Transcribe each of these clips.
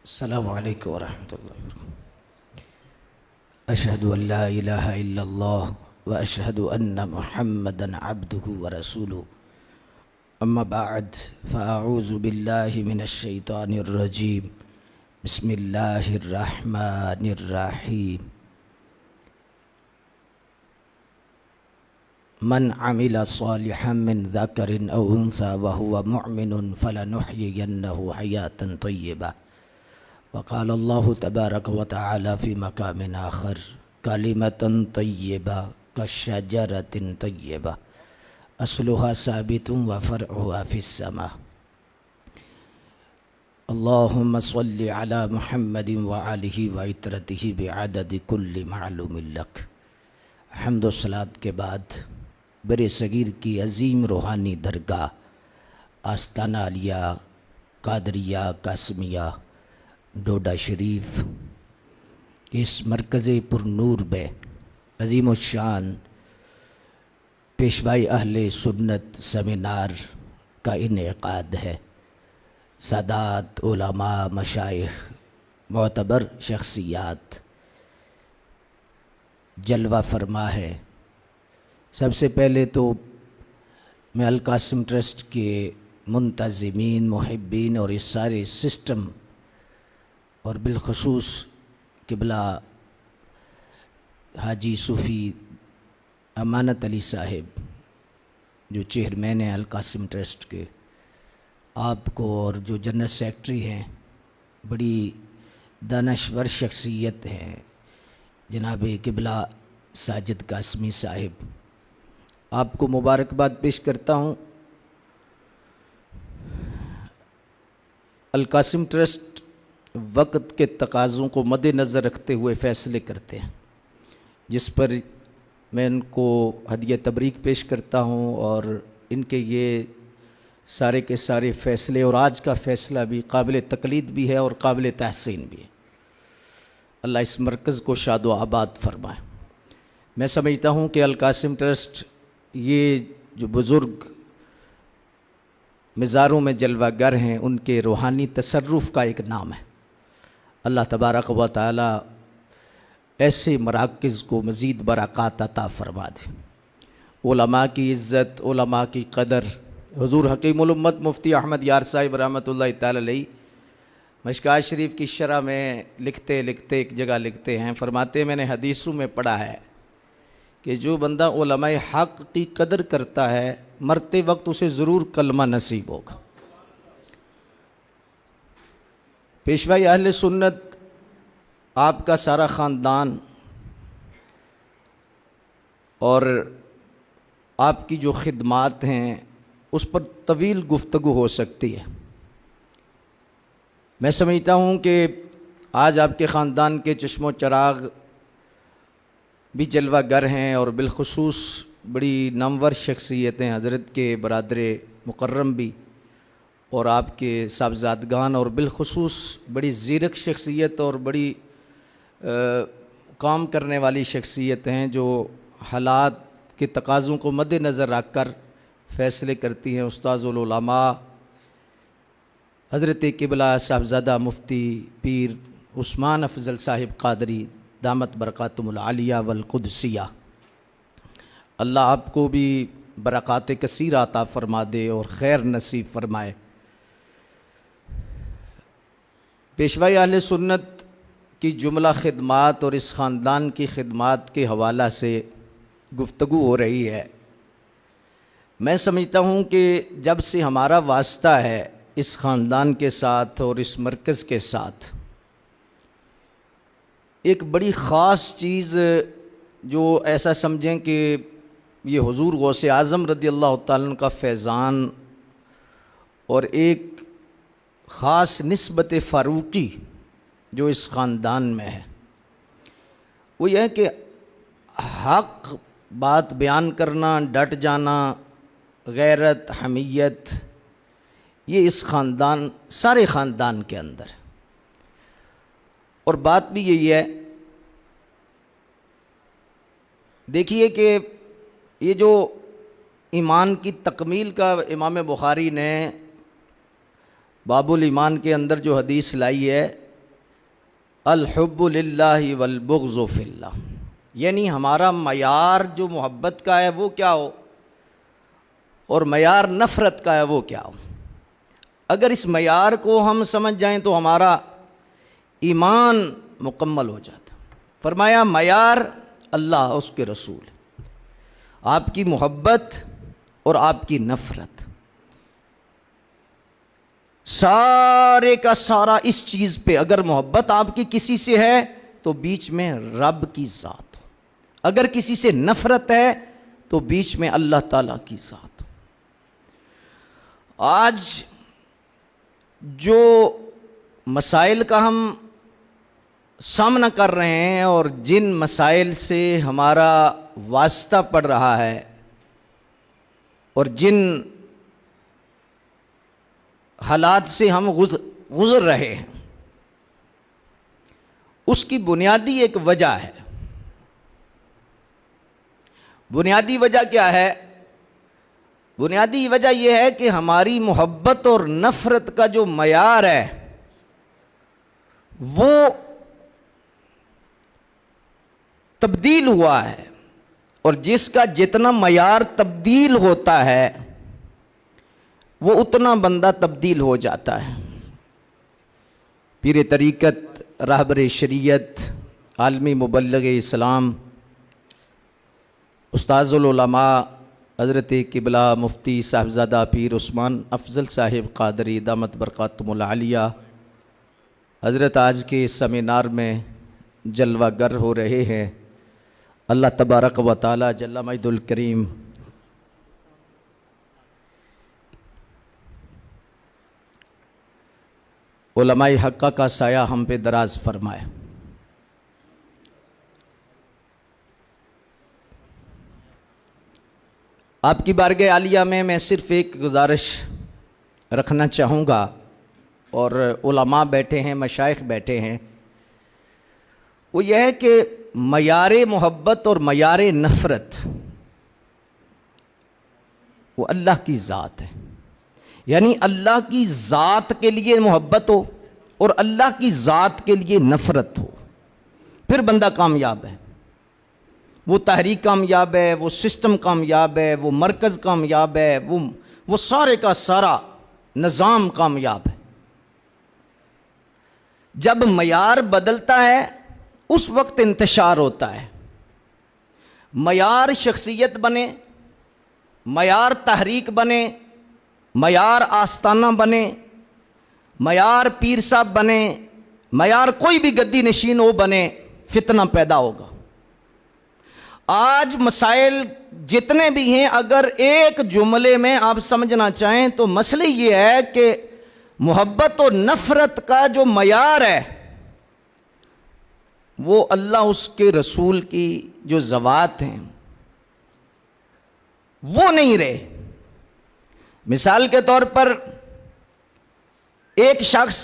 السلام علیکم ورحمۃ اللہ وبرکاتہ۔ اشہد ان لا الہ الا اللہ واشہد ان محمدا عبدہ ورسولہ، اما بعد فاعوذ باللہ من الشیطان الرجیم، بسم اللہ الرحمن الرحیم۔ من عمل صالحا من ذکر او انثى وهو مؤمن فلنحيينه حیاة طیبہ۔ وقال الله تبارك وتعالى في مقام آخر كلمة طيبة كشجرة طيبة أصلها ثابت وفرعها في السماء۔ اللهم صل على محمد وآلہ وعترته بعدد كل معلوم لك۔ حمد و صلاۃ کے بعد بر صغیر کی عظیم روحانی درگاہ آستانہ عالیہ قادریہ قاسمیہ ڈوڈا شریف، اس مرکز پر نور میں عظیم الشان پیشوائی اہل سنت سیمینار کا انعقاد ہے۔ سادات علماء مشائخ معتبر شخصیات جلوہ فرما ہے۔ سب سے پہلے تو میں القاسم ٹرسٹ کے منتظمین محبین اور اس سارے سسٹم اور بالخصوص قبلہ حاجی صوفی امانت علی صاحب جو چیئرمین ہیں القاسم ٹرسٹ کے، آپ کو اور جو جنرل سیکرٹری ہیں، بڑی دانشور شخصیت ہیں جناب قبلہ ساجد قاسمی صاحب، آپ کو مبارکباد پیش کرتا ہوں۔ القاسم ٹرسٹ وقت کے تقاضوں کو مد نظر رکھتے ہوئے فیصلے کرتے ہیں، جس پر میں ان کو ہدیہ تبریک پیش کرتا ہوں، اور ان کے یہ سارے کے سارے فیصلے اور آج کا فیصلہ بھی قابل تقلید بھی ہے اور قابل تحسین بھی ہے۔ اللہ اس مرکز کو شاد و آباد فرمائے۔ میں سمجھتا ہوں کہ القاسم ٹرسٹ یہ جو بزرگ مزاروں میں جلوہ گر ہیں، ان کے روحانی تصرف کا ایک نام ہے۔ اللہ تبارک و تعالی ایسے مراکز کو مزید برکات عطا فرما دے۔ علماء کی عزت، علماء کی قدر، حضور حکیم الامت مفتی احمد یار صاحب رحمۃ اللہ تعالی علیہ مشکوٰۃ شریف کی شرح میں لکھتے ایک جگہ لکھتے ہیں، فرماتے ہیں میں نے حدیثوں میں پڑھا ہے کہ جو بندہ علماء حق کی قدر کرتا ہے مرتے وقت اسے ضرور کلمہ نصیب ہوگا۔ پیشوائی اہل سنت، آپ کا سارا خاندان اور آپ کی جو خدمات ہیں اس پر طویل گفتگو ہو سکتی ہے۔ میں سمجھتا ہوں کہ آج آپ کے خاندان کے چشم و چراغ بھی جلوہ گر ہیں، اور بالخصوص بڑی نامور شخصیتیں حضرت کے برادر مکرم بھی، اور آپ کے صاحبزادگان، اور بالخصوص بڑی زیرک شخصیت اور بڑی کام کرنے والی شخصیت ہیں جو حالات کے تقاضوں کو مد نظر رکھ کر فیصلے کرتی ہیں۔ استاذ العلماء حضرت قبلہ صاحبزادہ مفتی پیر عثمان افضل صاحب قادری دامت برکاتہم العالیہ والقدسیہ، اللہ آپ کو بھی برکات کثیرہ عطا فرما دے اور خیر نصیب فرمائے۔ پیشوائی اہل سنت کی جملہ خدمات اور اس خاندان کی خدمات کے حوالہ سے گفتگو ہو رہی ہے۔ میں سمجھتا ہوں کہ جب سے ہمارا واسطہ ہے اس خاندان کے ساتھ اور اس مرکز کے ساتھ، ایک بڑی خاص چیز جو ایسا سمجھیں کہ یہ حضور غوث اعظم رضی اللہ تعالیٰ عنہ کا فیضان اور ایک خاص نسبت فاروقی جو اس خاندان میں ہے، وہ یہ ہے کہ حق بات بیان کرنا، ڈٹ جانا، غیرت، حمیت، یہ اس خاندان سارے خاندان کے اندر ہے۔ اور بات بھی یہی ہے، دیکھیے کہ یہ جو ایمان کی تکمیل کا امام بخاری نے باب الایمان کے اندر جو حدیث لائی ہے، الحب للہ والبغض فی اللہ، یعنی ہمارا معیار جو محبت کا ہے وہ کیا ہو اور معیار نفرت کا ہے وہ کیا ہو۔ اگر اس معیار کو ہم سمجھ جائیں تو ہمارا ایمان مکمل ہو جاتا۔ فرمایا معیار اللہ اس کے رسول، آپ کی محبت اور آپ کی نفرت، سارے کا سارا اس چیز پہ، اگر محبت آپ کی کسی سے ہے تو بیچ میں رب کی ذات ہو، اگر کسی سے نفرت ہے تو بیچ میں اللہ تعالیٰ کی ذات ہو۔ آج جو مسائل کا ہم سامنا کر رہے ہیں اور جن مسائل سے ہمارا واسطہ پڑ رہا ہے اور جن حالات سے ہم گزر رہے ہیں، اس کی بنیادی ایک وجہ ہے۔ بنیادی وجہ کیا ہے؟ بنیادی وجہ یہ ہے کہ ہماری محبت اور نفرت کا جو معیار ہے وہ تبدیل ہوا ہے، اور جس کا جتنا معیار تبدیل ہوتا ہے وہ اتنا بندہ تبدیل ہو جاتا ہے۔ پیر طریقت، راہبر شریعت، عالمی مبلغ اسلام، استاذ العلماء حضرت قبلہ مفتی صاحبزادہ پیر عثمان افضل صاحب قادری دامت برکاتہم العالیہ حضرت آج کے سیمینار میں جلوہ گر ہو رہے ہیں۔ اللہ تبارک و تعالی جل مجد الکریم علماء حقہ کا سایہ ہم پہ دراز فرمائے۔ آپ کی بارگاہ عالیہ میں صرف ایک گزارش رکھنا چاہوں گا، اور علماء بیٹھے ہیں، مشائخ بیٹھے ہیں، وہ یہ ہے کہ معیار محبت اور معیار نفرت وہ اللہ کی ذات ہے، یعنی اللہ کی ذات کے لیے محبت ہو اور اللہ کی ذات کے لیے نفرت ہو، پھر بندہ کامیاب ہے، وہ تحریک کامیاب ہے، وہ سسٹم کامیاب ہے، وہ مرکز کامیاب ہے، وہ سارے کا سارا نظام کامیاب ہے۔ جب معیار بدلتا ہے اس وقت انتشار ہوتا ہے۔ معیار شخصیت بنے، معیار تحریک بنے، معیار آستانہ بنے، معیار پیر صاحب بنے، معیار کوئی بھی گدی نشین ہو بنے، فتنہ پیدا ہوگا۔ آج مسائل جتنے بھی ہیں، اگر ایک جملے میں آپ سمجھنا چاہیں تو مسئلہ یہ ہے کہ محبت و نفرت کا جو معیار ہے وہ اللہ اس کے رسول کی جو ذوات ہیں وہ نہیں رہے۔ مثال کے طور پر ایک شخص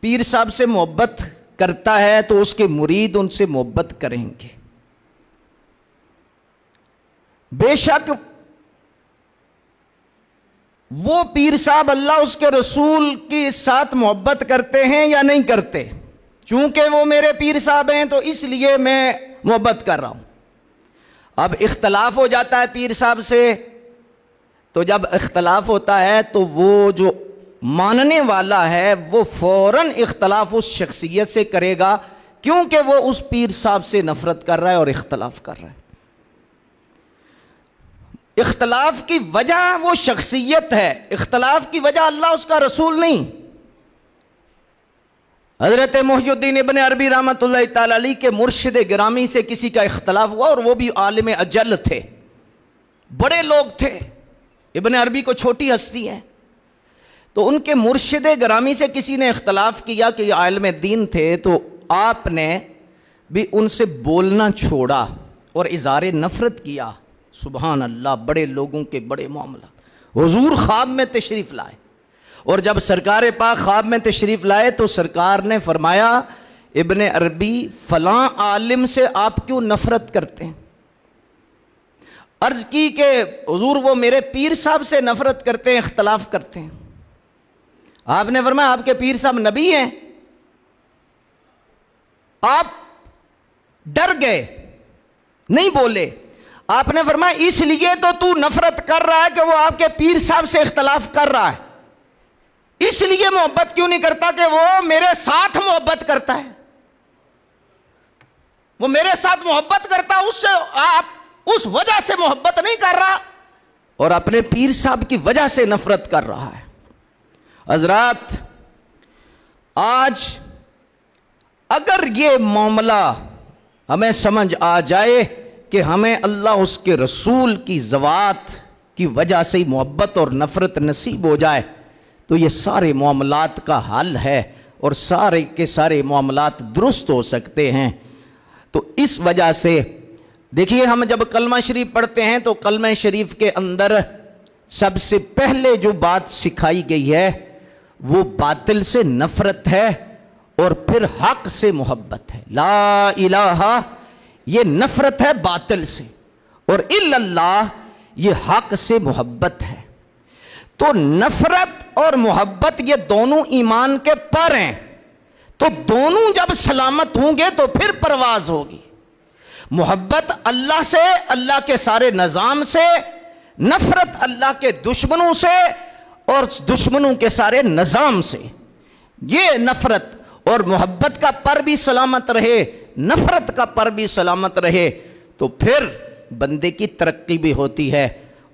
پیر صاحب سے محبت کرتا ہے تو اس کے مرید ان سے محبت کریں گے، بے شک وہ پیر صاحب اللہ اس کے رسول کے ساتھ محبت کرتے ہیں یا نہیں کرتے، چونکہ وہ میرے پیر صاحب ہیں تو اس لیے میں محبت کر رہا ہوں۔ اب اختلاف ہو جاتا ہے پیر صاحب سے، تو جب اختلاف ہوتا ہے تو وہ جو ماننے والا ہے وہ فوراً اختلاف اس شخصیت سے کرے گا، کیونکہ وہ اس پیر صاحب سے نفرت کر رہا ہے اور اختلاف کر رہا ہے۔ اختلاف کی وجہ وہ شخصیت ہے، اختلاف کی وجہ اللہ اس کا رسول نہیں۔ حضرت محی الدین ابن عربی رحمۃ اللہ تعالی علیہ کے مرشد گرامی سے کسی کا اختلاف ہوا، اور وہ بھی عالم اجل تھے، بڑے لوگ تھے، ابن عربی کو چھوٹی ہستی ہے، تو ان کے مرشد گرامی سے کسی نے اختلاف کیا کہ یہ عالم دین تھے، تو آپ نے بھی ان سے بولنا چھوڑا اور اظہار نفرت کیا۔ سبحان اللہ، بڑے لوگوں کے بڑے معاملات۔ حضور خواب میں تشریف لائے، اور جب سرکار پاک خواب میں تشریف لائے تو سرکار نے فرمایا ابن عربی فلاں عالم سے آپ کیوں نفرت کرتے ہیں؟ عرض کی کہ حضور وہ میرے پیر صاحب سے نفرت کرتے ہیں، اختلاف کرتے ہیں۔ آپ نے فرمایا آپ کے پیر صاحب نبی ہیں؟ آپ ڈر گئے, نہیں بولے. آپ نے فرمایا اس لیے تو نفرت کر رہا ہے کہ وہ آپ کے پیر صاحب سے اختلاف کر رہا ہے, اس لیے محبت کیوں نہیں کرتا کہ وہ میرے ساتھ محبت کرتا ہے, وہ میرے ساتھ محبت کرتا ہے, اس سے آپ اس وجہ سے محبت نہیں کر رہا اور اپنے پیر صاحب کی وجہ سے نفرت کر رہا ہے. حضرات, آج اگر یہ معاملہ ہمیں سمجھ آ جائے کہ ہمیں اللہ اس کے رسول کی ذوات کی وجہ سے محبت اور نفرت نصیب ہو جائے تو یہ سارے معاملات کا حل ہے اور سارے کے سارے معاملات درست ہو سکتے ہیں. تو اس وجہ سے دیکھیے, ہم جب کلمہ شریف پڑھتے ہیں تو کلمہ شریف کے اندر سب سے پہلے جو بات سکھائی گئی ہے وہ باطل سے نفرت ہے اور پھر حق سے محبت ہے. لا الہ یہ نفرت ہے باطل سے, اور الا اللہ یہ حق سے محبت ہے. تو نفرت اور محبت یہ دونوں ایمان کے پر ہیں, تو دونوں جب سلامت ہوں گے تو پھر پرواز ہوگی. محبت اللہ سے, اللہ کے سارے نظام سے, نفرت اللہ کے دشمنوں سے اور دشمنوں کے سارے نظام سے. یہ نفرت اور محبت کا پر بھی سلامت رہے, نفرت کا پر بھی سلامت رہے تو پھر بندے کی ترقی بھی ہوتی ہے.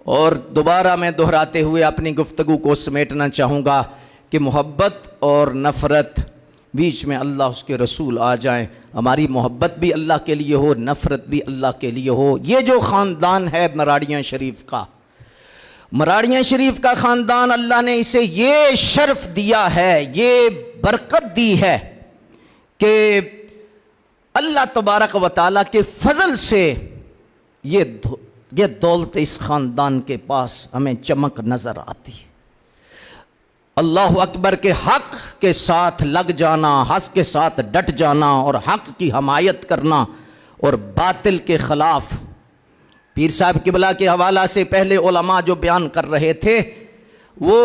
اور دوبارہ میں دہراتے ہوئے اپنی گفتگو کو سمیٹنا چاہوں گا کہ محبت اور نفرت بیچ میں اللہ اس کے رسول آ جائیں, ہماری محبت بھی اللہ کے لیے ہو, نفرت بھی اللہ کے لیے ہو. یہ جو خاندان ہے مراڑیاں شریف کا, مراڑیاں شریف کا خاندان, اللہ نے اسے یہ شرف دیا ہے, یہ برکت دی ہے کہ اللہ تبارک و تعالیٰ کے فضل سے یہ دولت اس خاندان کے پاس ہمیں چمک نظر آتی ہے. اللہ اکبر کے حق کے ساتھ لگ جانا, حق کے ساتھ ڈٹ جانا اور حق کی حمایت کرنا اور باطل کے خلاف. پیر صاحب قبلہ کے حوالہ سے پہلے علماء جو بیان کر رہے تھے وہ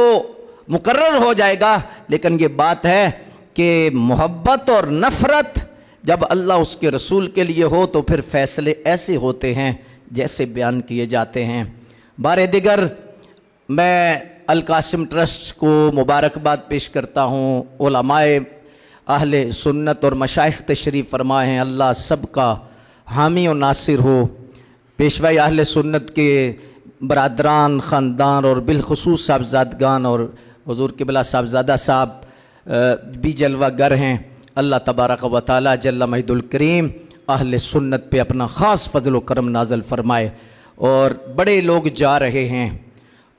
مقرر ہو جائے گا, لیکن یہ بات ہے کہ محبت اور نفرت جب اللہ اس کے رسول کے لیے ہو تو پھر فیصلے ایسے ہوتے ہیں جیسے بیان کیے جاتے ہیں. بارے دیگر میں القاسم ٹرسٹ کو مبارکباد پیش کرتا ہوں. علماء اہل سنت اور مشائخ تشریف فرمائے ہیں, اللہ سب کا حامی و ناصر ہو. پیشوائی اہل سنت کے برادران, خاندان اور بالخصوص صاحبزادگان اور حضور قبلہ صاحبزادہ صاحب بھی جلوہ گر ہیں. اللہ تبارک و تعالی جل مجد الکریم اہل سنت پہ اپنا خاص فضل و کرم نازل فرمائے. اور بڑے لوگ جا رہے ہیں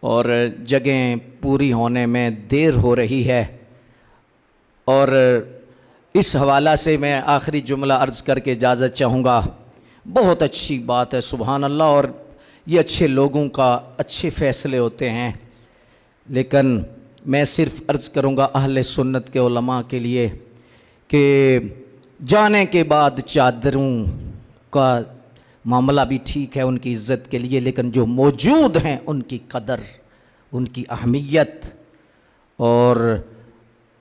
اور جگہیں پوری ہونے میں دیر ہو رہی ہے, اور اس حوالہ سے میں آخری جملہ عرض کر کے اجازت چاہوں گا. بہت اچھی بات ہے, سبحان اللہ, اور یہ اچھے لوگوں کا اچھے فیصلے ہوتے ہیں, لیکن میں صرف عرض کروں گا اہل سنت کے علماء کے لیے کہ جانے کے بعد چادروں کا معاملہ بھی ٹھیک ہے ان کی عزت کے لیے, لیکن جو موجود ہیں ان کی قدر, ان کی اہمیت اور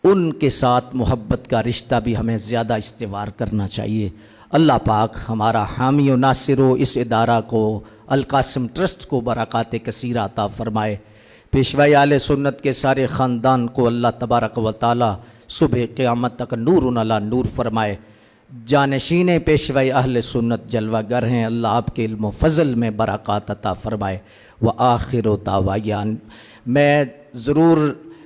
ان کے ساتھ محبت کا رشتہ بھی ہمیں زیادہ استوار کرنا چاہیے. اللہ پاک ہمارا حامی و ناصر ہو, اس ادارہ کو القاسم ٹرسٹ کو برکات کثیرہ عطا فرمائے. پیشوائی اہل سنت کے سارے خاندان کو اللہ تبارک و تعالی صبح قیامت تک نور علی نور فرمائے. جانشین پیشوائی اہل سنت جلوہ گر ہیں, اللہ آپ کے علم و فضل میں برکات عطا فرمائے. وآخر دعوانا, میں ضرور,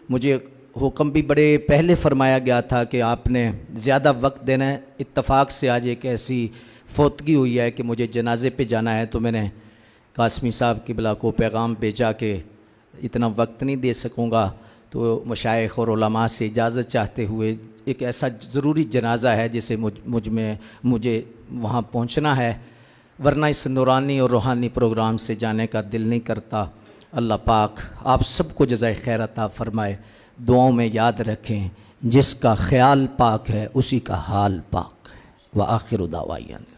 مجھے حکم بھی بڑے پہلے فرمایا گیا تھا کہ آپ نے زیادہ وقت دینا ہے. اتفاق سے آج ایک ایسی فوتگی ہوئی ہے کہ مجھے جنازے پہ جانا ہے, تو میں نے قاسمی صاحب قبلہ کو پیغام بھیجا کہ اتنا وقت نہیں دے سکوں گا, تو مشائخ اور علماء سے اجازت چاہتے ہوئے, ایک ایسا ضروری جنازہ ہے جسے مجھے وہاں پہنچنا ہے, ورنہ اس نورانی اور روحانی پروگرام سے جانے کا دل نہیں کرتا. اللہ پاک آپ سب کو جزائے خیر عطا فرمائے. دعاؤں میں یاد رکھیں, جس کا خیال پاک ہے اسی کا حال پاک ہے. وآخر دعوانا.